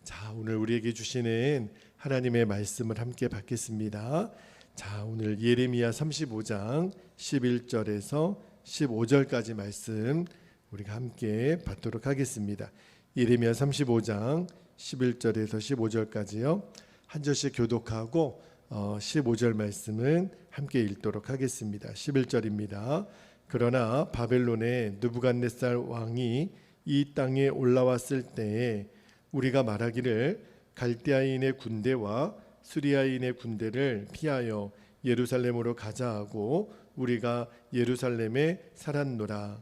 자, 오늘 우리에게 주시는 하나님의 말씀을 함께 받겠습니다. 자, 오늘 예레미야 35장 11절에서 15절까지 말씀 우리가 함께 받도록 하겠습니다. 예레미야 35장 11절에서 15절까지요. 한 절씩 교독하고 15절 말씀은 함께 읽도록 하겠습니다. 11절입니다. 그러나 바벨론의 느부갓네살 왕이 이 땅에 올라왔을 때에 우리가 말하기를 갈대아인의 군대와 수리아인의 군대를 피하여 예루살렘으로 가자 하고 우리가 예루살렘에 살았노라.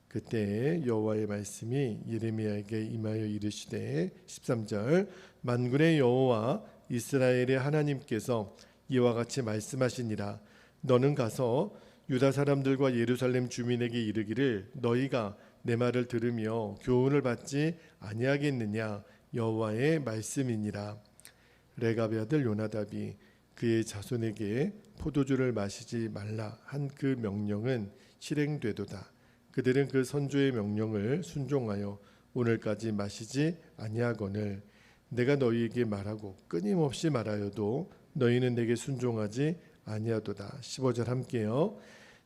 그때 여호와의 말씀이 예레미야에게 임하여 이르시되 13절 만군의 여호와 이스라엘의 하나님께서 이와 같이 말씀하시니라. 너는 가서 유다 사람들과 예루살렘 주민에게 이르기를 너희가 내 말을 들으며 교훈을 받지 아니하겠느냐. 여호와의 말씀이니라. 레갑의 아들 요나답이 그의 자손에게 포도주를 마시지 말라 한 그 명령은 실행되도다. 그들은 그 선조의 명령을 순종하여 오늘까지 마시지 아니하거늘 내가 너희에게 말하고 끊임없이 말하여도 너희는 내게 순종하지 아니하도다. 15절 함께요.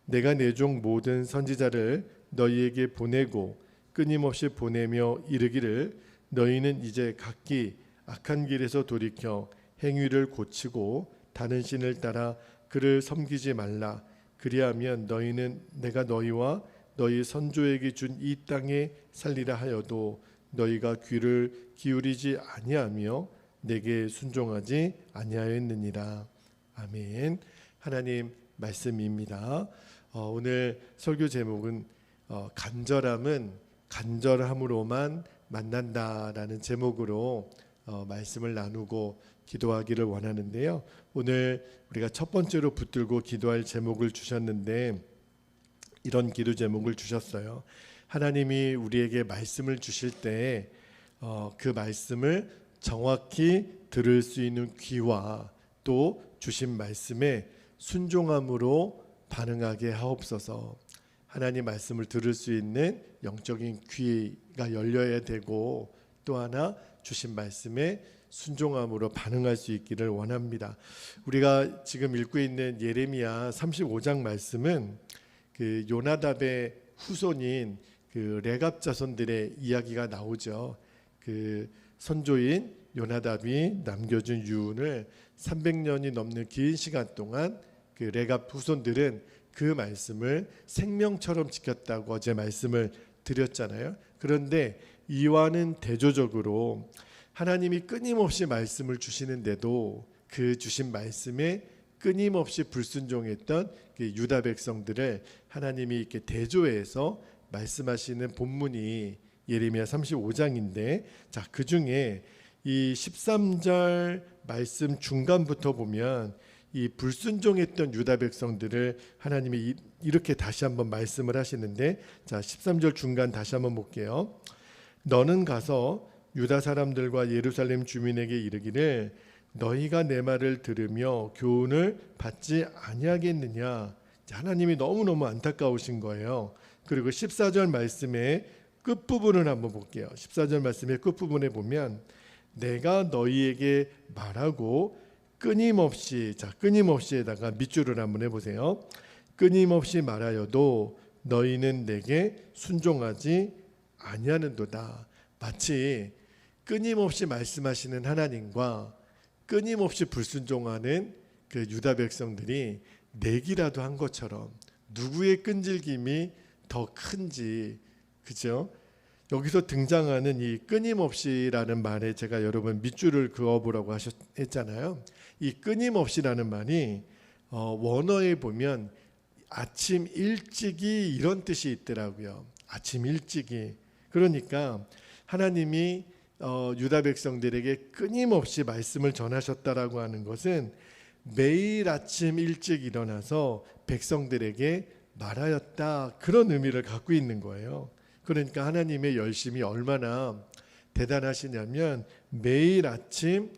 내가 내 종 모든 선지자를 너희에게 보내고 끊임없이 보내며 이르기를 너희는 이제 각기 악한 길에서 돌이켜 행위를 고치고 다른 신을 따라 그를 섬기지 말라. 그리하면 너희는 내가 너희와 너희 선조에게 준 이 땅에 살리라 하여도 너희가 귀를 기울이지 아니하며 내게 순종하지 아니하였느니라. 아멘. 하나님 말씀입니다. 오늘 설교 제목은 간절함은 간절함으로만 만난다라는 제목으로 말씀을 나누고 기도하기를 원하는데요. 오늘 우리가 첫 번째로 붙들고 기도할 제목을 주셨는데 이런 기도 제목을 주셨어요. 하나님이 우리에게 말씀을 주실 때 그 말씀을 정확히 들을 수 있는 귀와 또 주신 말씀에 순종함으로 반응하게 하옵소서. 하나님 말씀을 들을 수 있는 영적인 귀가 열려야 되고 또 하나 주신 말씀에 순종함으로 반응할 수 있기를 원합니다. 우리가 지금 읽고 있는 예레미야 35장 말씀은 그 요나답의 후손인 그 레갑 자손들의 이야기가 나오죠. 그 선조인 요나답이 남겨준 유언을 300년이 넘는 긴 시간 동안 그 레갑 후손들은 그 말씀을 생명처럼 지켰다고 어제 말씀을 드렸잖아요. 그런데 이와는 대조적으로 하나님이 끊임없이 말씀을 주시는데도 그 주신 말씀에 끊임없이 불순종했던 그 유다 백성들을 하나님이 이렇게 대조해서 말씀하시는 본문이 예레미야 35장인데 자, 그 중에 이 13절 말씀 중간부터 보면 이 불순종했던 유다 백성들을 하나님이 이렇게 다시 한번 말씀을 하시는데 자 13절 중간 다시 한번 볼게요. 너는 가서 유다 사람들과 예루살렘 주민에게 이르기를 너희가 내 말을 들으며 교훈을 받지 아니하겠느냐. 하나님이 너무너무 안타까우신 거예요. 그리고 14절 말씀의 끝부분을 한번 볼게요. 14절 말씀의 끝부분에 보면 내가 너희에게 말하고 끊임없이 자 끊임없이에다가 밑줄을 한번 해보세요. 끊임없이 말하여도 너희는 내게 순종하지 아니하는도다. 마치 끊임없이 말씀하시는 하나님과 끊임없이 불순종하는 그 유다 백성들이 내기라도 한 것처럼 누구의 끈질김이 더 큰지 그죠? 여기서 등장하는 이 끊임없이라는 말에 제가 여러분 밑줄을 그어보라고 했잖아요. 이 끊임없이라는 말이 원어에 보면 아침 일찍이 이런 뜻이 있더라고요. 아침 일찍이. 그러니까 하나님이 유다 백성들에게 끊임없이 말씀을 전하셨다라고 하는 것은 매일 아침 일찍 일어나서 백성들에게 말하였다 그런 의미를 갖고 있는 거예요. 그러니까 하나님의 열심이 얼마나 대단하시냐면 매일 아침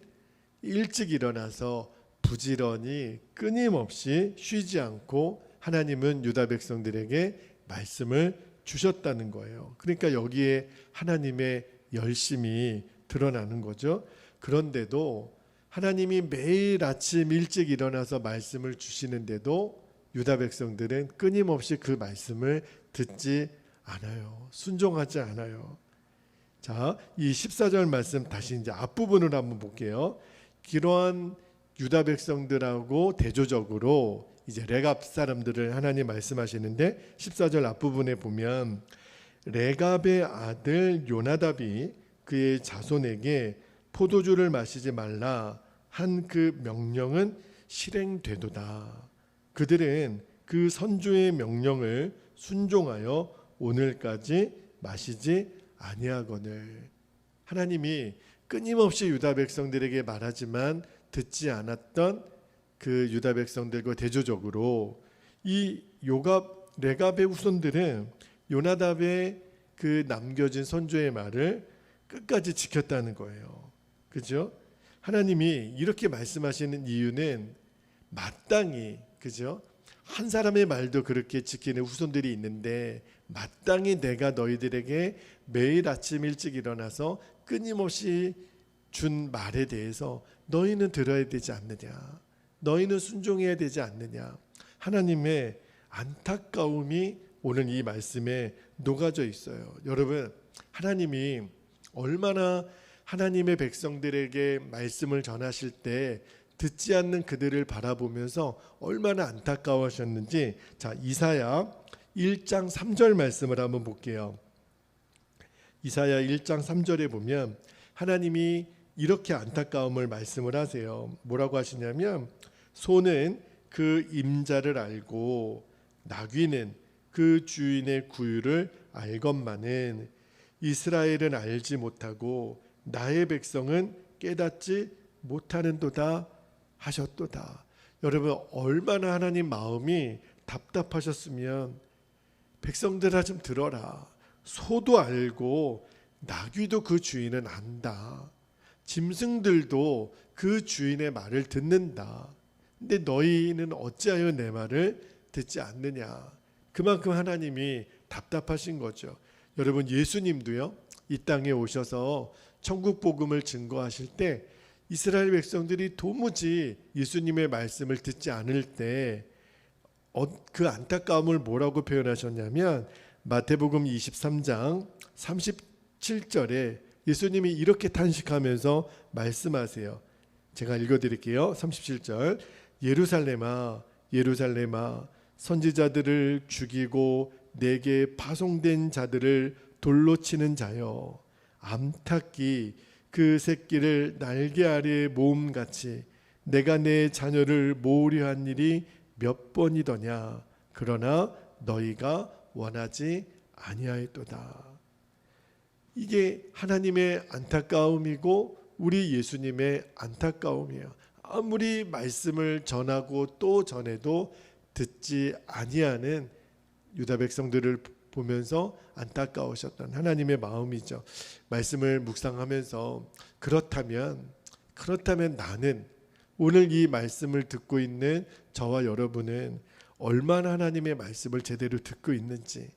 일찍 일어나서 부지런히 끊임없이 쉬지 않고 하나님은 유다 백성들에게 말씀을 주셨다는 거예요. 그러니까 여기에 하나님의 열심이 드러나는 거죠. 그런데도 하나님이 매일 아침 일찍 일어나서 말씀을 주시는데도 유다 백성들은 끊임없이 그 말씀을 듣지 않아요. 순종하지 않아요. 자, 이 14절 말씀 다시 이제 앞부분을 한번 볼게요. 이러한 유다 백성들하고 대조적으로 이제 레갑 사람들을 하나님 말씀하시는데 14절 앞부분에 보면 레갑의 아들 요나답이 그의 자손에게 포도주를 마시지 말라 한 그 명령은 실행되도다. 그들은 그 선조의 명령을 순종하여 오늘까지 마시지 아니하거늘. 하나님이 끊임없이 유다 백성들에게 말하지만 듣지 않았던 그 유다 백성들과 대조적으로 이 레갑의 후손들은 요나답의 그 남겨진 선조의 말을 끝까지 지켰다는 거예요. 그죠? 하나님이 이렇게 말씀하시는 이유는 마땅히, 그죠? 한 사람의 말도 그렇게 지키는 후손들이 있는데 마땅히 내가 너희들에게 매일 아침 일찍 일어나서 끊임없이 준 말에 대해서 너희는 들어야 되지 않느냐, 너희는 순종해야 되지 않느냐. 하나님의 안타까움이 오늘 이 말씀에 녹아져 있어요. 여러분, 하나님이 얼마나 하나님의 백성들에게 말씀을 전하실 때 듣지 않는 그들을 바라보면서 얼마나 안타까워하셨는지, 자, 이사야 1장 3절 말씀을 한번 볼게요. 이사야 1장 3절에 보면 하나님이 이렇게 안타까움을 말씀을 하세요. 뭐라고 하시냐면 소는 그 임자를 알고 나귀는 그 주인의 구유를 알건만은 이스라엘은 알지 못하고 나의 백성은 깨닫지 못하는도다 하셨도다. 여러분, 얼마나 하나님 마음이 답답하셨으면 백성들아 좀 들어라. 소도 알고 나귀도 그 주인은 안다. 짐승들도 그 주인의 말을 듣는다. 근데 너희는 어찌하여 내 말을 듣지 않느냐. 그만큼 하나님이 답답하신 거죠. 여러분, 예수님도요, 이 땅에 오셔서 천국 복음을 증거하실 때 이스라엘 백성들이 도무지 예수님의 말씀을 듣지 않을 때 그 안타까움을 뭐라고 표현하셨냐면 마태복음 23장 37절에 예수님이 이렇게 탄식하면서 말씀하세요. 제가 읽어드릴게요. 37절. 예루살렘아 예루살렘아 선지자들을 죽이고 내게 파송된 자들을 돌로 치는 자여, 암탉이 그 새끼를 날개 아래에 모음같이 내가 내 자녀를 모으려 한 일이 몇 번이더냐. 그러나 너희가 원하지 아니하였도다. 이게 하나님의 안타까움이고 우리 예수님의 안타까움이에요. 아무리 말씀을 전하고 또 전해도 듣지 아니하는 유다 백성들을 보면서 안타까우셨던 하나님의 마음이죠. 말씀을 묵상하면서 그렇다면 나는 오늘 이 말씀을 듣고 있는 저와 여러분은 얼마나 하나님의 말씀을 제대로 듣고 있는지,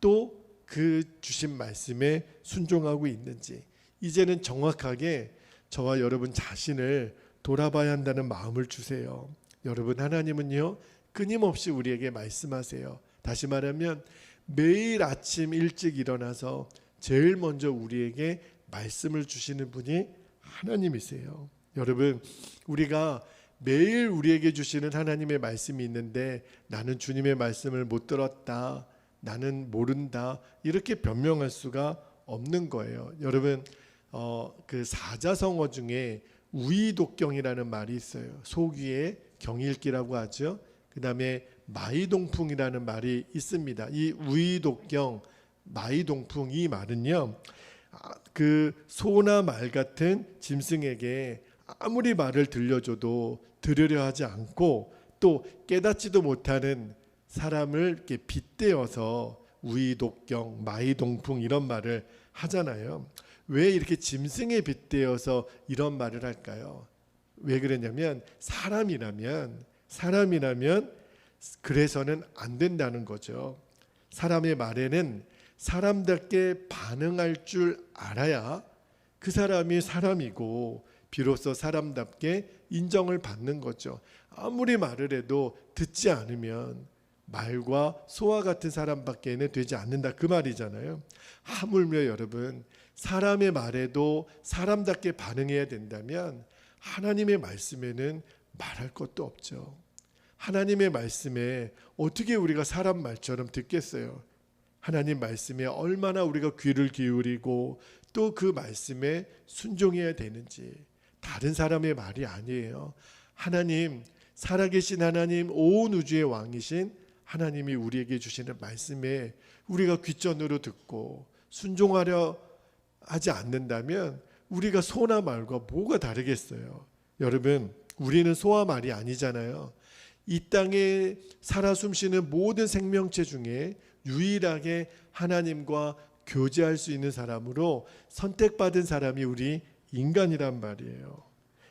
또 그 주신 말씀에 순종하고 있는지, 이제는 정확하게 저와 여러분 자신을 돌아봐야 한다는 마음을 주세요. 여러분, 하나님은요 끊임없이 우리에게 말씀하세요. 다시 말하면 매일 아침 일찍 일어나서 제일 먼저 우리에게 말씀을 주시는 분이 하나님이세요. 여러분, 우리가 매일 우리에게 주시는 하나님의 말씀이 있는데 나는 주님의 말씀을 못 들었다, 나는 모른다, 이렇게 변명할 수가 없는 거예요. 여러분, 그 사자성어 중에 우이독경이라는 말이 있어요. 소귀의 경읽기라고 하죠. 그 다음에 마이동풍이라는 말이 있습니다. 이 우이독경, 마이동풍, 이 말은요, 그 소나 말 같은 짐승에게 아무리 말을 들려줘도 들으려 하지 않고 또 깨닫지도 못하는 사람을 이렇게 빗대어서 우이독경, 마이동풍 이런 말을 하잖아요. 왜 이렇게 짐승에 빗대어서 이런 말을 할까요? 왜 그러냐면 사람이라면 그래서는 안 된다는 거죠. 사람의 말에는 사람답게 반응할 줄 알아야 그 사람이 사람이고 비로소 사람답게 인정을 받는 거죠. 아무리 말을 해도 듣지 않으면 말과 소와 같은 사람밖에는 되지 않는다, 그 말이잖아요. 하물며 여러분, 사람의 말에도 사람답게 반응해야 된다면 하나님의 말씀에는 말할 것도 없죠. 하나님의 말씀에 어떻게 우리가 사람 말처럼 듣겠어요? 하나님 말씀에 얼마나 우리가 귀를 기울이고 또 그 말씀에 순종해야 되는지, 다른 사람의 말이 아니에요. 하나님, 살아계신 하나님, 온 우주의 왕이신 하나님이 우리에게 주시는 말씀에 우리가 귓전으로 듣고 순종하려 하지 않는다면 우리가 소나 말과 뭐가 다르겠어요? 여러분, 우리는 소와 말이 아니잖아요. 이 땅에 살아 숨쉬는 모든 생명체 중에 유일하게 하나님과 교제할 수 있는 사람으로 선택받은 사람이 우리 인간이란 말이에요.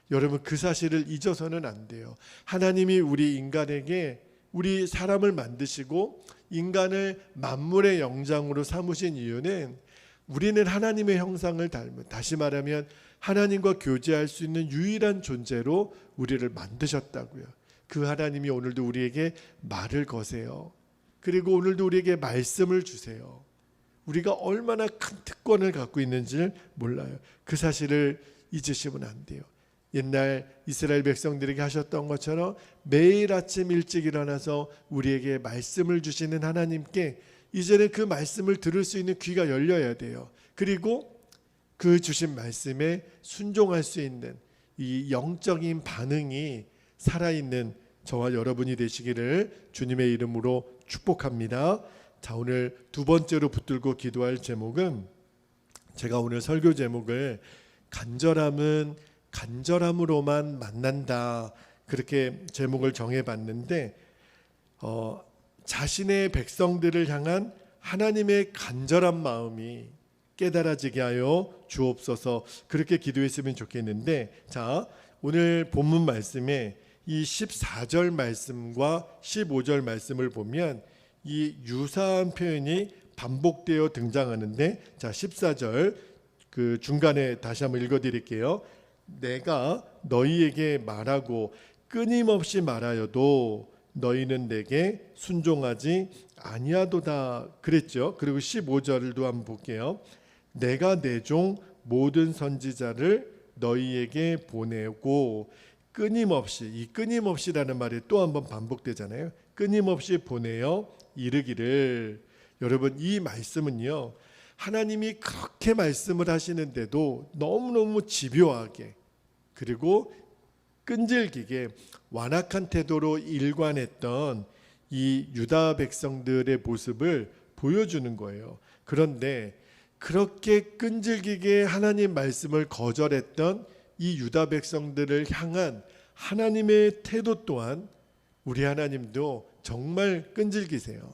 여러분, 그 사실을 잊어서는 안 돼요. 하나님이 우리 인간에게, 우리 사람을 만드시고 인간을 만물의 영장으로 삼으신 이유는 우리는 하나님의 형상을 닮은, 다시 말하면 하나님과 교제할 수 있는 유일한 존재로 우리를 만드셨다고요. 그 하나님이 오늘도 우리에게 말을 거세요. 그리고 오늘도 우리에게 말씀을 주세요. 우리가 얼마나 큰 특권을 갖고 있는지 몰라요. 그 사실을 잊으시면 안 돼요. 옛날 이스라엘 백성들에게 하셨던 것처럼 매일 아침 일찍 일어나서 우리에게 말씀을 주시는 하나님께 이제는 그 말씀을 들을 수 있는 귀가 열려야 돼요. 그리고 그 주신 말씀에 순종할 수 있는 이 영적인 반응이 살아있는 저와 여러분이 되시기를 주님의 이름으로 축복합니다. 자, 오늘 두 번째로 붙들고 기도할 제목은, 제가 오늘 설교 제목을 간절함은 간절함으로만 만난다, 그렇게 제목을 정해봤는데, 자신의 백성들을 향한 하나님의 간절한 마음이 깨달아지게 하여 주옵소서, 그렇게 기도했으면 좋겠는데, 자, 오늘 본문 말씀에 이 14절 말씀과 15절 말씀을 보면 이 유사한 표현이 반복되어 등장하는데, 자, 14절 그 중간에 다시 한번 읽어드릴게요. 내가 너희에게 말하고 끊임없이 말하여도 너희는 내게 순종하지 아니하도다 그랬죠. 그리고 15절도 한번 볼게요. 내가 내 종 모든 선지자를 너희에게 보내고 끊임없이, 이 끊임없이라는 말이 또 한번 반복되잖아요. 끊임없이 보내어 이르기를. 여러분, 이 말씀은요, 하나님이 그렇게 말씀을 하시는데도 너무너무 집요하게 그리고 끈질기게 완악한 태도로 일관했던 이 유다 백성들의 모습을 보여주는 거예요. 그런데 그렇게 끈질기게 하나님 말씀을 거절했던 이 유다 백성들을 향한 하나님의 태도 또한 우리 하나님도 정말 끈질기세요.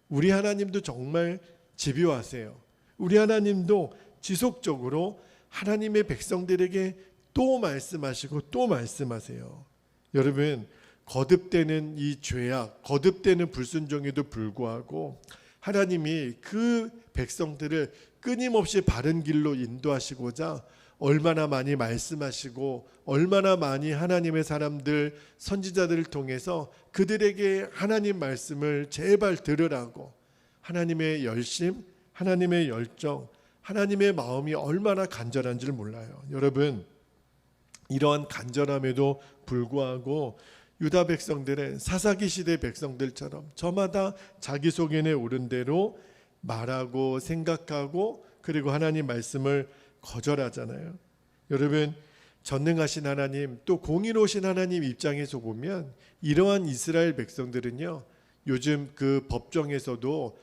우리 하나님도 정말 집요하세요. 우리 하나님도 지속적으로 하나님의 백성들에게 또 말씀하시고 또 말씀하세요. 여러분, 거듭되는 이 죄악, 거듭되는 불순종에도 불구하고 하나님이 그 백성들을 끊임없이 바른 길로 인도하시고자 얼마나 많이 말씀하시고 얼마나 많이 하나님의 사람들, 선지자들을 통해서 그들에게 하나님 말씀을 제발 들으라고, 하나님의 열심, 하나님의 열정, 하나님의 마음이 얼마나 간절한지를 몰라요. 여러분, 이러한 간절함에도 불구하고 유다 백성들은 사사기 시대 백성들처럼 저마다 자기 속에 오른 대로 말하고 생각하고 그리고 하나님 말씀을 거절하잖아요. 여러분, 전능하신 하나님, 또 공의로우신 하나님 입장에서 보면 이러한 이스라엘 백성들은요, 요즘 그 법정에서도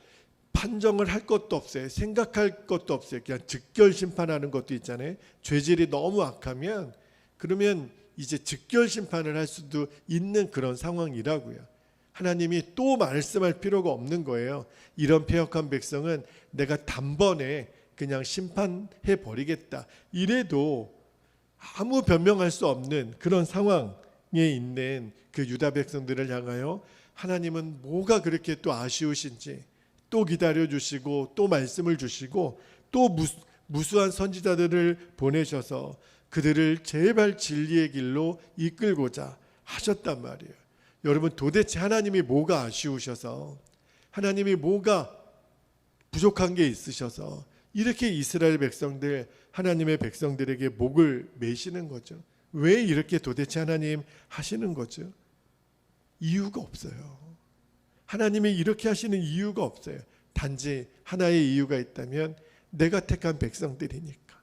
판정을 할 것도 없어요. 생각할 것도 없어요. 그냥 즉결 심판하는 것도 있잖아요. 죄질이 너무 악하면 그러면 이제 즉결 심판을 할 수도 있는 그런 상황이라고요. 하나님이 또 말씀할 필요가 없는 거예요. 이런 패역한 백성은 내가 단번에 그냥 심판해 버리겠다, 이래도 아무 변명할 수 없는 그런 상황에 있는 그 유다 백성들을 향하여 하나님은 뭐가 그렇게 또 아쉬우신지 또 기다려 주시고 또 말씀을 주시고 또 무수한 선지자들을 보내셔서 그들을 제발 진리의 길로 이끌고자 하셨단 말이에요. 여러분, 도대체 하나님이 뭐가 아쉬우셔서, 하나님이 뭐가 부족한 게 있으셔서 이렇게 이스라엘 백성들, 하나님의 백성들에게 목을 매시는 거죠? 왜 이렇게 도대체 하나님 하시는 거죠? 이유가 없어요. 하나님이 이렇게 하시는 이유가 없어요. 단지 하나의 이유가 있다면 내가 택한 백성들이니까,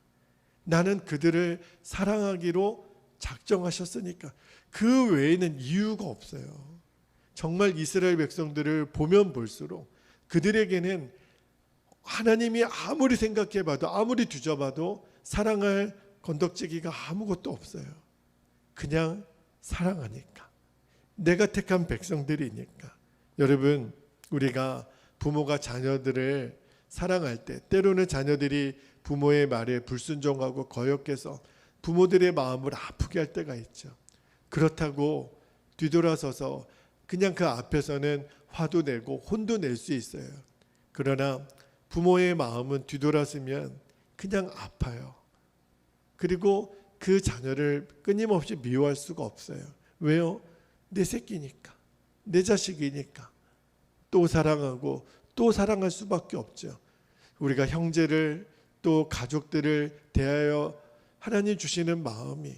나는 그들을 사랑하기로 작정하셨으니까. 그 외에는 이유가 없어요. 정말 이스라엘 백성들을 보면 볼수록 그들에게는 하나님이 아무리 생각해봐도, 아무리 뒤져봐도 사랑할 건덕지기가 아무것도 없어요. 그냥 사랑하니까, 내가 택한 백성들이니까. 여러분, 우리가 부모가 자녀들을 사랑할 때 때로는 자녀들이 부모의 말에 불순종하고 거역해서 부모들의 마음을 아프게 할 때가 있죠. 그렇다고 뒤돌아서서 그냥 그 앞에서는 화도 내고 혼도 낼 수 있어요. 그러나 부모의 마음은 뒤돌아서면 그냥 아파요. 그리고 그 자녀를 끊임없이 미워할 수가 없어요. 왜요? 내 새끼니까, 내 자식이니까 또 사랑하고 또 사랑할 수밖에 없죠. 우리가 형제를 또 가족들을 대하여 하나님 주시는 마음이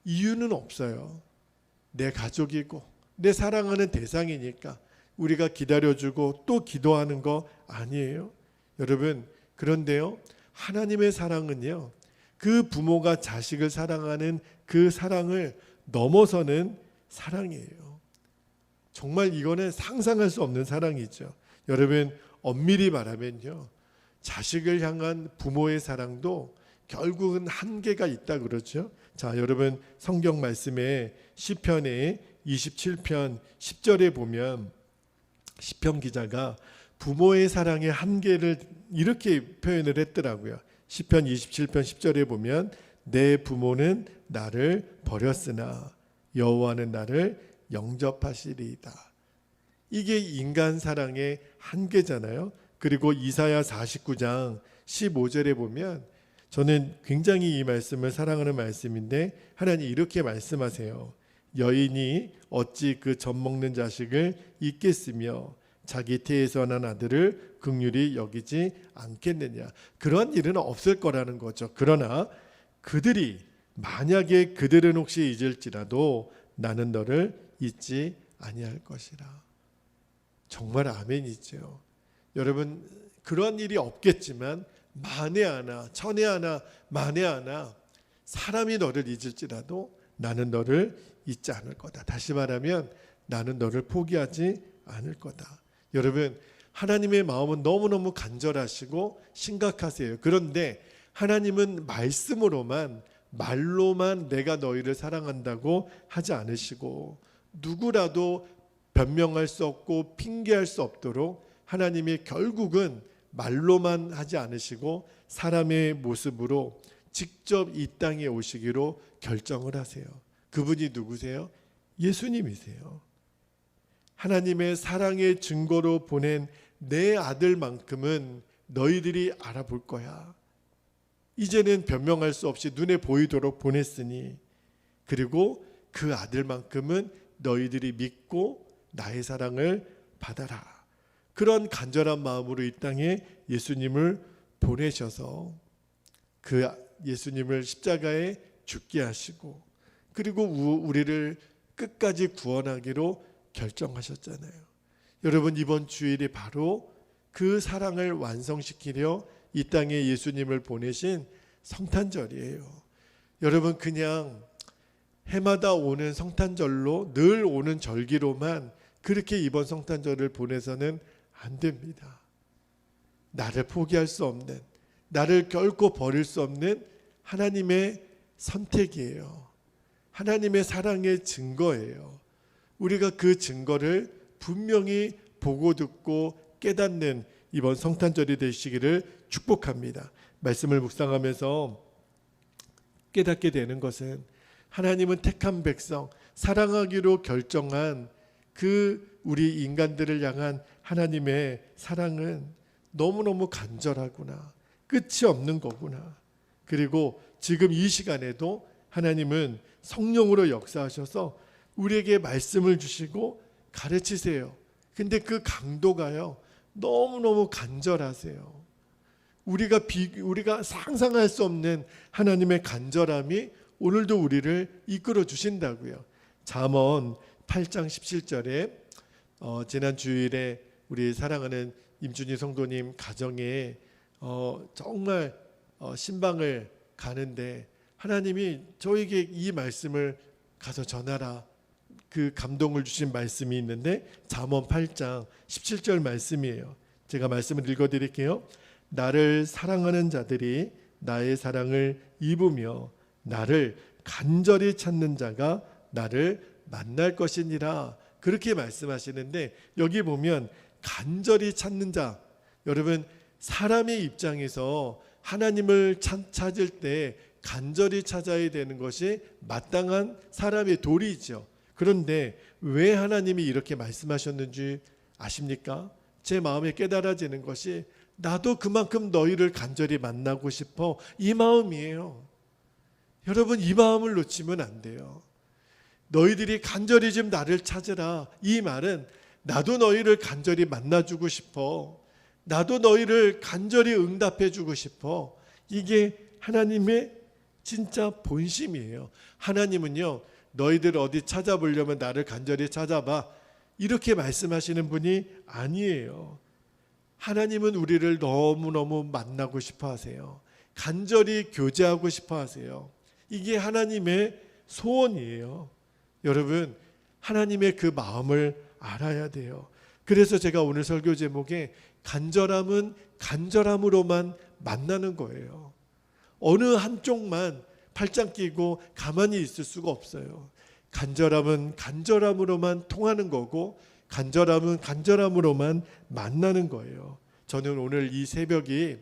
이유는 없어요. 내 가족이고 내 사랑하는 대상이니까 우리가 기다려주고 또 기도하는 거 아니에요? 여러분, 그런데요, 하나님의 사랑은요, 그 부모가 자식을 사랑하는 그 사랑을 넘어서는 사랑이에요. 정말 이거는 상상할 수 없는 사랑이죠. 여러분, 엄밀히 말하면요, 자식을 향한 부모의 사랑도 결국은 한계가 있다 그러죠. 자, 여러분, 성경 말씀에 시편의 27편 10절에 보면 시편 기자가 부모의 사랑의 한계를 이렇게 표현을 했더라고요. 시편 27편 10절에 보면 내 부모는 나를 버렸으나 여호와는 나를 영접하시리이다. 이게 인간 사랑의 한계잖아요. 그리고 이사야 49장 15절에 보면, 저는 굉장히 이 말씀을 사랑하는 말씀인데, 하나님 이렇게 말씀하세요. 여인이 어찌 그 젖 먹는 자식을 잊겠으며 자기 태에서 난 아들을 긍휼히 여기지 않겠느냐. 그런 일은 없을 거라는 거죠. 그러나 그들이 만약에 그들은 혹시 잊을지라도 나는 너를 잊지 아니할 것이라. 정말 아멘이죠. 여러분, 그런 일이 없겠지만 만에 하나, 천에 하나, 만에 하나 사람이 너를 잊을지라도 나는 너를 잊지 않을 거다. 다시 말하면 나는 너를 포기하지 않을 거다. 여러분, 하나님의 마음은 너무너무 간절하시고 심각하세요. 그런데 하나님은 말로만 내가 너희를 사랑한다고 하지 않으시고, 누구라도 변명할 수 없고 핑계할 수 없도록 하나님이 결국은 말로만 하지 않으시고 사람의 모습으로 직접 이 땅에 오시기로 결정을 하세요. 그분이 누구세요? 예수님이세요. 하나님의 사랑의 증거로 보낸 내 아들만큼은 너희들이 알아볼 거야. 이제는 변명할 수 없이 눈에 보이도록 보냈으니, 그리고 그 아들만큼은 너희들이 믿고 나의 사랑을 받아라. 그런 간절한 마음으로 이 땅에 예수님을 보내셔서 그 예수님을 십자가에 죽게 하시고, 그리고 우리를 끝까지 구원하기로 결정하셨잖아요. 여러분, 이번 주일이 바로 그 사랑을 완성시키려 이 땅에 예수님을 보내신 성탄절이에요. 여러분, 그냥 해마다 오는 성탄절로 늘 오는 절기로만 그렇게 이번 성탄절을 보내서는 안 됩니다. 나를 포기할 수 없는, 나를 결코 버릴 수 없는 하나님의 선택이에요. 하나님의 사랑의 증거예요. 우리가 그 증거를 분명히 보고 듣고 깨닫는 이번 성탄절이 되시기를 축복합니다. 말씀을 묵상하면서 깨닫게 되는 것은, 하나님은 택한 백성, 사랑하기로 결정한 그 우리 인간들을 향한 하나님의 사랑은 너무너무 간절하구나, 끝이 없는 거구나. 그리고 지금 이 시간에도 하나님은 성령으로 역사하셔서 우리에게 말씀을 주시고 가르치세요. 근데 그 강도가요, 너무너무 간절하세요. 우리가 상상할 수 없는 하나님의 간절함이 오늘도 우리를 이끌어 주신다고요. 잠언 8장 17절에 지난 주일에 우리 사랑하는 임준희 성도님 가정에 정말 신방을 가는데 하나님이 저에게 이 말씀을 가서 전하라, 그 감동을 주신 말씀이 있는데 잠언 8장 17절 말씀이에요. 제가 말씀을 읽어드릴게요. 나를 사랑하는 자들이 나의 사랑을 입으며 나를 간절히 찾는 자가 나를 만날 것이니라, 그렇게 말씀하시는데, 여기 보면 간절히 찾는 자, 여러분 사람의 입장에서 하나님을 찾을 때 간절히 찾아야 되는 것이 마땅한 사람의 도리죠. 그런데 왜 하나님이 이렇게 말씀하셨는지 아십니까? 제 마음에 깨달아지는 것이 나도 그만큼 너희를 간절히 만나고 싶어, 이 마음이에요. 여러분, 이 마음을 놓치면 안 돼요. 너희들이 간절히 좀 나를 찾으라, 이 말은 나도 너희를 간절히 만나주고 싶어, 나도 너희를 간절히 응답해주고 싶어, 이게 하나님의 진짜 본심이에요. 하나님은요, 너희들 어디 찾아보려면 나를 간절히 찾아봐, 이렇게 말씀하시는 분이 아니에요. 하나님은 우리를 너무너무 만나고 싶어 하세요. 간절히 교제하고 싶어 하세요. 이게 하나님의 소원이에요. 여러분, 하나님의 그 마음을 알아야 돼요. 그래서 제가 오늘 설교 제목에 간절함은 간절함으로만 만나는 거예요. 어느 한쪽만 팔짱 끼고 가만히 있을 수가 없어요. 간절함은 간절함으로만 통하는 거고, 간절함은 간절함으로만 만나는 거예요. 저는 오늘 이 새벽이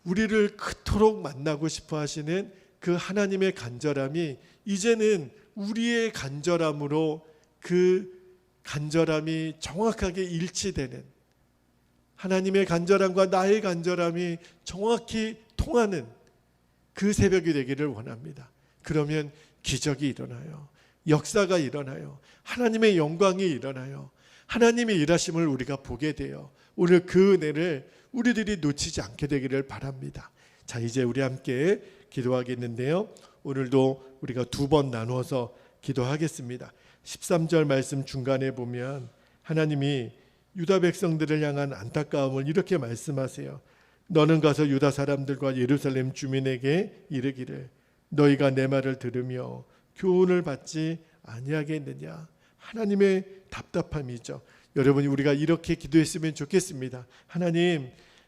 우리를 그토록 만나고 싶어 하시는 그 하나님의 간절함이 이제는 우리의 간절함으로, 그 간절함이 정확하게 일치되는, 하나님의 간절함과 나의 간절함이 정확히 통하는 그 새벽이 되기를 원합니다. 그러면 기적이 일어나요. 역사가 일어나요. 하나님의 영광이 일어나요. 하나님의 일하심을 우리가 보게 돼요. 오늘 그 은혜를 우리들이 놓치지 않게 되기를 바랍니다. 자, 이제 우리 함께 기도하겠는데요, 오늘도 우리가 두 번 나누어서 기도하겠습니다. 13절 말씀 중간에 보면 하나님이 유다 백성들을 향한 안타까움을 이렇게 말씀하세요. 너는 가서 유다 사람들과 예루살렘 주민에게 이르기를 너희가 내 말을 들으며 교훈을 받지 아니하겠느냐. 하나님의 답답함이죠. 여러분이 우리가 이렇게 기도했으면 좋겠습니다.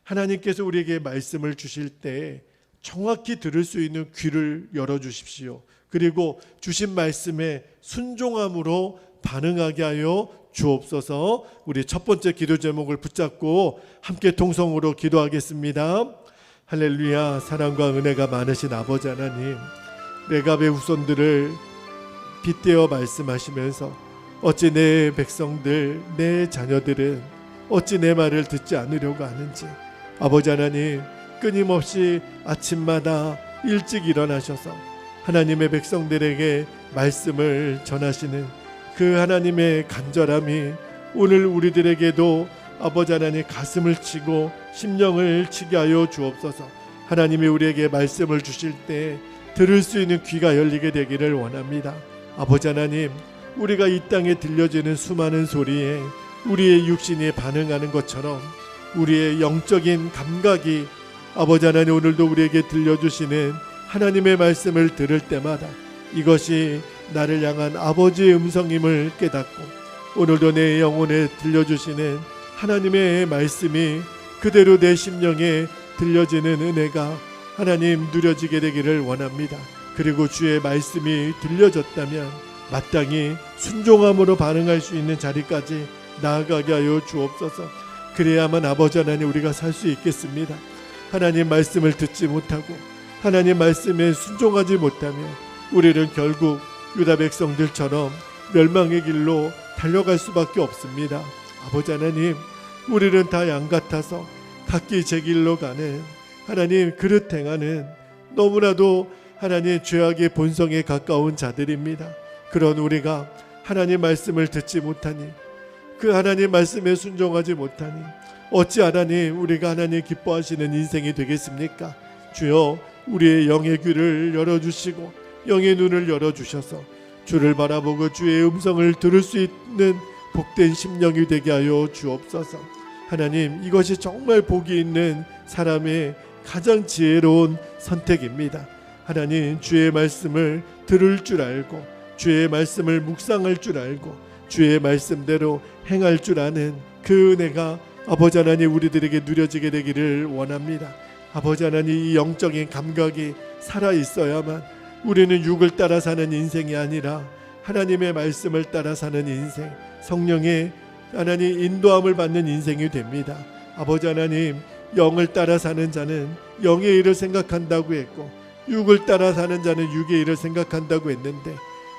하나님께서 우리에게 말씀을 주실 때 정확히 들을 수 있는 귀를 열어주십시오. 그리고 주신 말씀에 순종함으로 반응하게 하여 주옵소서. 우리 첫 번째 기도 제목을 붙잡고 함께 통성으로 기도하겠습니다. 할렐루야. 사랑과 은혜가 많으신 아버지 하나님, 레갑의 후손들을 빗대어 말씀하시면서 어찌 내 백성들, 내 자녀들은 어찌 내 말을 듣지 않으려고 하는지, 아버지 하나님 끊임없이 아침마다 일찍 일어나셔서 하나님의 백성들에게 말씀을 전하시는 그 하나님의 간절함이 오늘 우리들에게도 아버지 하나님 가슴을 치고 심령을 치게 하여 주옵소서. 하나님이 우리에게 말씀을 주실 때 들을 수 있는 귀가 열리게 되기를 원합니다. 아버지 하나님, 우리가 이 땅에 들려지는 수많은 소리에 우리의 육신이 반응하는 것처럼 우리의 영적인 감각이 아버지 하나님 오늘도 우리에게 들려주시는 하나님의 말씀을 들을 때마다 이것이 나를 향한 아버지의 음성임을 깨닫고 오늘도 내 영혼에 들려주시는 하나님의 말씀이 그대로 내 심령에 들려지는 은혜가 하나님 누려지게 되기를 원합니다. 그리고 주의 말씀이 들려졌다면 마땅히 순종함으로 반응할 수 있는 자리까지 나아가게 하여 주옵소서. 그래야만 아버지 하나님 우리가 살 수 있겠습니다. 하나님 말씀을 듣지 못하고 하나님 말씀에 순종하지 못하면 우리는 결국 유다 백성들처럼 멸망의 길로 달려갈 수밖에 없습니다. 아버지 하나님, 우리는 다 양 같아서 각기 제 길로 가는 하나님 그릇 행하는 너무나도 하나님 죄악의 본성에 가까운 자들입니다. 그런 우리가 하나님 말씀을 듣지 못하니 그 하나님 말씀에 순종하지 못하니 어찌 하나님 우리가 하나님 기뻐하시는 인생이 되겠습니까? 주여 우리의 영의 귀를 열어주시고 영의 눈을 열어주셔서 주를 바라보고 주의 음성을 들을 수 있는 복된 심령이 되게 하여 주옵소서. 하나님 이것이 정말 복이 있는 사람의 가장 지혜로운 선택입니다. 하나님 주의 말씀을 들을 줄 알고 주의 말씀을 묵상할 줄 알고 주의 말씀대로 행할 줄 아는 그 은혜가 아버지 하나님 우리들에게 누려지게 되기를 원합니다. 아버지 하나님 이 영적인 감각이 살아있어야만 우리는 육을 따라 사는 인생이 아니라 하나님의 말씀을 따라 사는 인생, 성령의 하나님 인도함을 받는 인생이 됩니다. 아버지 하나님 영을 따라 사는 자는 영의 일을 생각한다고 했고 육을 따라 사는 자는 육의 일을 생각한다고 했는데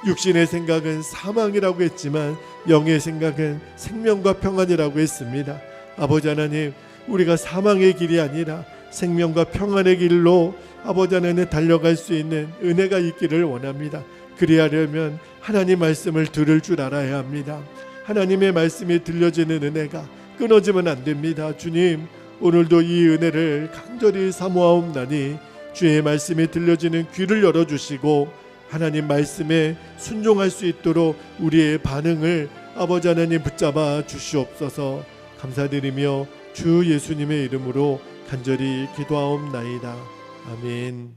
육신의 생각은 사망이라고 했지만 영의 생각은 생명과 평안이라고 했습니다. 아버지 하나님 우리가 사망의 길이 아니라 생명과 평안의 길로 아버지 하나님 달려갈 수 있는 은혜가 있기를 원합니다. 그리하려면 하나님 말씀을 들을 줄 알아야 합니다. 하나님의 말씀이 들려지는 은혜가 끊어지면 안 됩니다. 주님 오늘도 이 은혜를 간절히 사모하옵나니 주의 말씀이 들려지는 귀를 열어주시고 하나님 말씀에 순종할 수 있도록 우리의 반응을 아버지 하나님 붙잡아 주시옵소서. 감사드리며 주 예수님의 이름으로 간절히 기도하옵나이다. 아멘.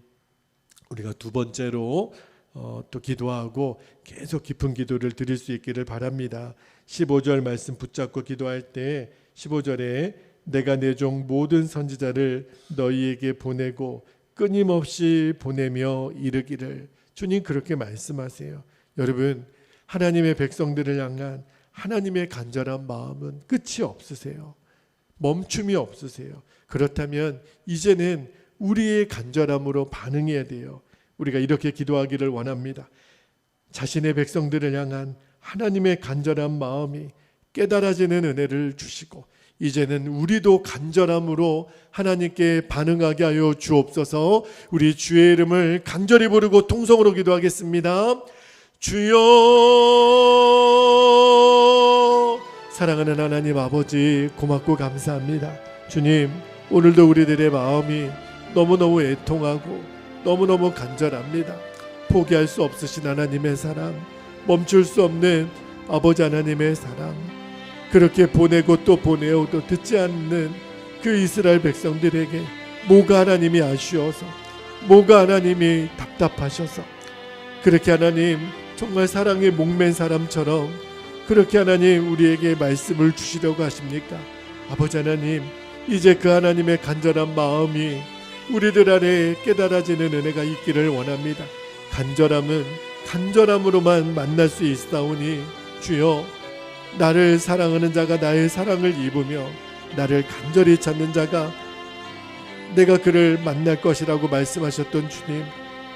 우리가 두 번째로 또 기도하고 계속 깊은 기도를 드릴 수 있기를 바랍니다. 15절 말씀 붙잡고 기도할 때 15절에 내가 내 종 모든 선지자를 너희에게 보내고 끊임없이 보내며 이르기를. 주님 그렇게 말씀하세요. 여러분 하나님의 백성들을 향한 하나님의 간절한 마음은 끝이 없으세요. 멈춤이 없으세요. 그렇다면 이제는 우리의 간절함으로 반응해야 돼요. 우리가 이렇게 기도하기를 원합니다. 자신의 백성들을 향한 하나님의 간절한 마음이 깨달아지는 은혜를 주시고 이제는 우리도 간절함으로 하나님께 반응하게 하여 주옵소서. 우리 주의 이름을 간절히 부르고 통성으로 기도하겠습니다. 주여. 사랑하는 하나님 아버지 고맙고 감사합니다. 주님 오늘도 우리들의 마음이 너무너무 애통하고 너무너무 간절합니다. 포기할 수 없으신 하나님의 사랑, 멈출 수 없는 아버지 하나님의 사랑, 그렇게 보내고 또 보내어도 듣지 않는 그 이스라엘 백성들에게 뭐가 하나님이 아쉬워서, 뭐가 하나님이 답답하셔서 그렇게 하나님 정말 사랑에 목맨 사람처럼 그렇게 하나님 우리에게 말씀을 주시려고 하십니까? 아버지 하나님 이제 그 하나님의 간절한 마음이 우리들 안에 깨달아지는 은혜가 있기를 원합니다. 간절함은 간절함으로만 만날 수 있사오니 주여 나를 사랑하는 자가 나의 사랑을 입으며 나를 간절히 찾는 자가 내가 그를 만날 것이라고 말씀하셨던 주님,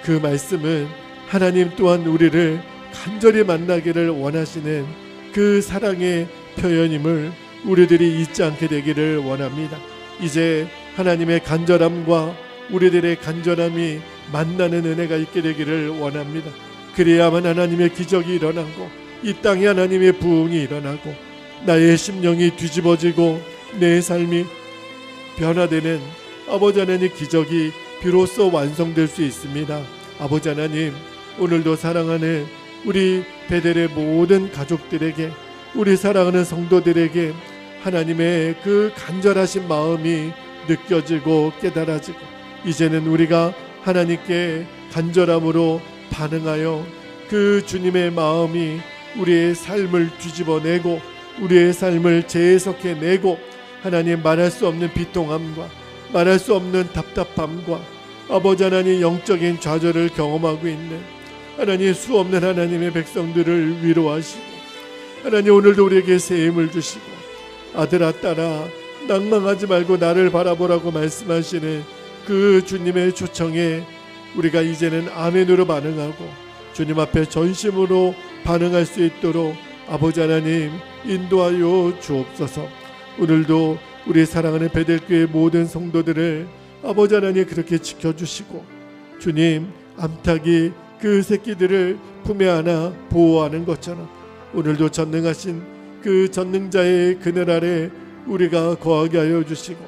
그 말씀은 하나님 또한 우리를 간절히 만나기를 원하시는 그 사랑의 표현임을 우리들이 잊지 않게 되기를 원합니다. 이제 하나님의 간절함과 우리들의 간절함이 만나는 은혜가 있게 되기를 원합니다. 그래야만 하나님의 기적이 일어나고 이 땅에 하나님의 부흥이 일어나고 나의 심령이 뒤집어지고 내 삶이 변화되는 아버지 하나님의 기적이 비로소 완성될 수 있습니다. 아버지 하나님 오늘도 사랑하는 우리 베델의 모든 가족들에게, 우리 사랑하는 성도들에게 하나님의 그 간절하신 마음이 느껴지고 깨달아지고 이제는 우리가 하나님께 간절함으로 반응하여 그 주님의 마음이 우리의 삶을 뒤집어내고 우리의 삶을 재해석해내고 하나님 말할 수 없는 비통함과 말할 수 없는 답답함과 아버지 하나님 영적인 좌절을 경험하고 있는 하나님 수 없는 하나님의 백성들을 위로하시고 하나님 오늘도 우리에게 새 힘을 주시고 아들아 딸아 낭망하지 말고 나를 바라보라고 말씀하시는 그 주님의 초청에 우리가 이제는 아멘으로 반응하고 주님 앞에 전심으로 반응할 수 있도록 아버지 하나님 인도하여 주옵소서. 오늘도 우리 사랑하는 베델교회 모든 성도들을 아버지 하나님 그렇게 지켜주시고 주님 암탉이 그 새끼들을 품에 안아 보호하는 것처럼 오늘도 전능하신 그 전능자의 그늘 아래 우리가 거하게 하여 주시고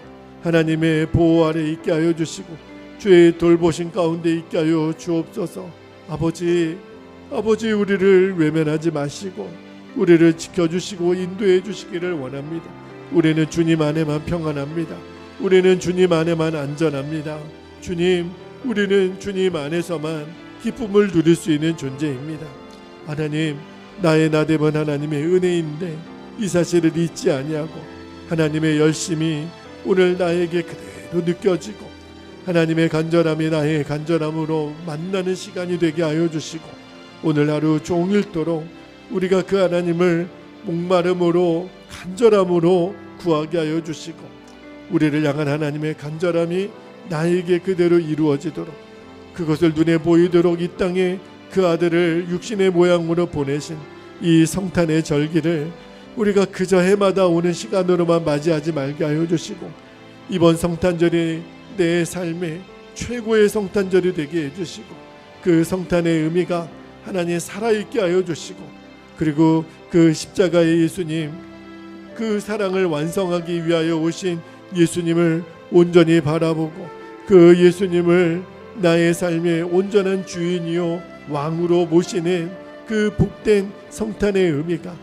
하나님의 보호 아래 있게 하여 주시고 주의 돌보신 가운데 있게 하여 주옵소서. 아버지 우리를 외면하지 마시고 우리를 지켜주시고 인도해 주시기를 원합니다. 우리는 주님 안에만 평안합니다. 우리는 주님 안에만 안전합니다. 주님, 우리는 주님 안에서만 기쁨을 누릴 수 있는 존재입니다. 하나님, 나의 나됨은 하나님의 은혜인데 이 사실을 잊지 아니하고 하나님의 열심이 오늘 나에게 그대로 느껴지고 하나님의 간절함이 나의 간절함으로 만나는 시간이 되게 하여 주시고 오늘 하루 종일토록 우리가 그 하나님을 목마름으로 간절함으로 구하게 하여 주시고 우리를 향한 하나님의 간절함이 나에게 그대로 이루어지도록 그것을 눈에 보이도록 이 땅에 그 아들을 육신의 모양으로 보내신 이 성탄의 절기를 우리가 그저 해마다 오는 시간으로만 맞이하지 말게 하여 주시고 이번 성탄절이 내 삶의 최고의 성탄절이 되게 해주시고 그 성탄의 의미가 하나님 살아있게 하여 주시고 그리고 그 십자가의 예수님 그 사랑을 완성하기 위하여 오신 예수님을 온전히 바라보고 그 예수님을 나의 삶의 온전한 주인이요 왕으로 모시는 그 복된 성탄의 의미가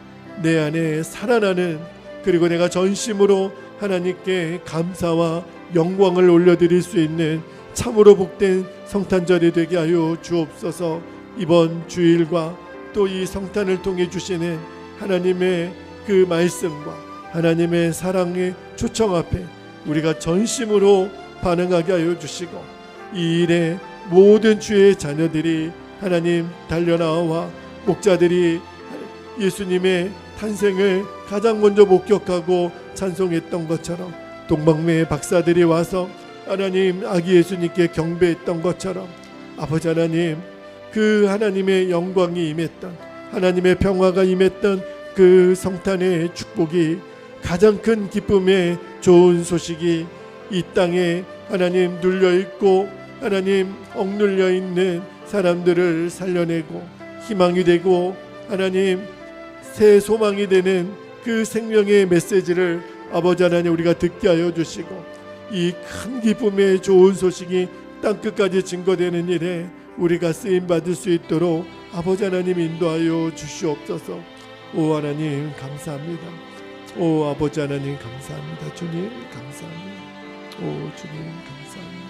내 안에 살아나는 그리고 내가 전심으로 하나님께 감사와 영광을 올려드릴 수 있는 참으로 복된 성탄절이 되게 하여 주옵소서. 이번 주일과 또 이 성탄을 통해 주시는 하나님의 그 말씀과 하나님의 사랑의 초청 앞에 우리가 전심으로 반응하게 하여 주시고 이 일에 모든 주의 자녀들이 하나님 달려나와 목자들이 예수님의 탄생을 가장 먼저 목격하고 찬송했던 것처럼 동방매의 박사들이 와서 하나님 아기 예수님께 경배했던 것처럼 아버지 하나님 그 하나님의 영광이 임했던 하나님의 평화가 임했던 그 성탄의 축복이 가장 큰 기쁨의 좋은 소식이 이 땅에 하나님 눌려있고 하나님 억눌려 있는 사람들을 살려내고 희망이 되고 하나님 새 소망이 되는 그 생명의 메시지를 아버지 하나님 우리가 듣게 하여 주시고 이 큰 기쁨의 좋은 소식이 땅끝까지 증거되는 일에 우리가 쓰임받을 수 있도록 아버지 하나님 인도하여 주시옵소서. 오 하나님 감사합니다. 오 아버지 하나님 감사합니다. 주님 감사합니다. 오 주님 감사합니다.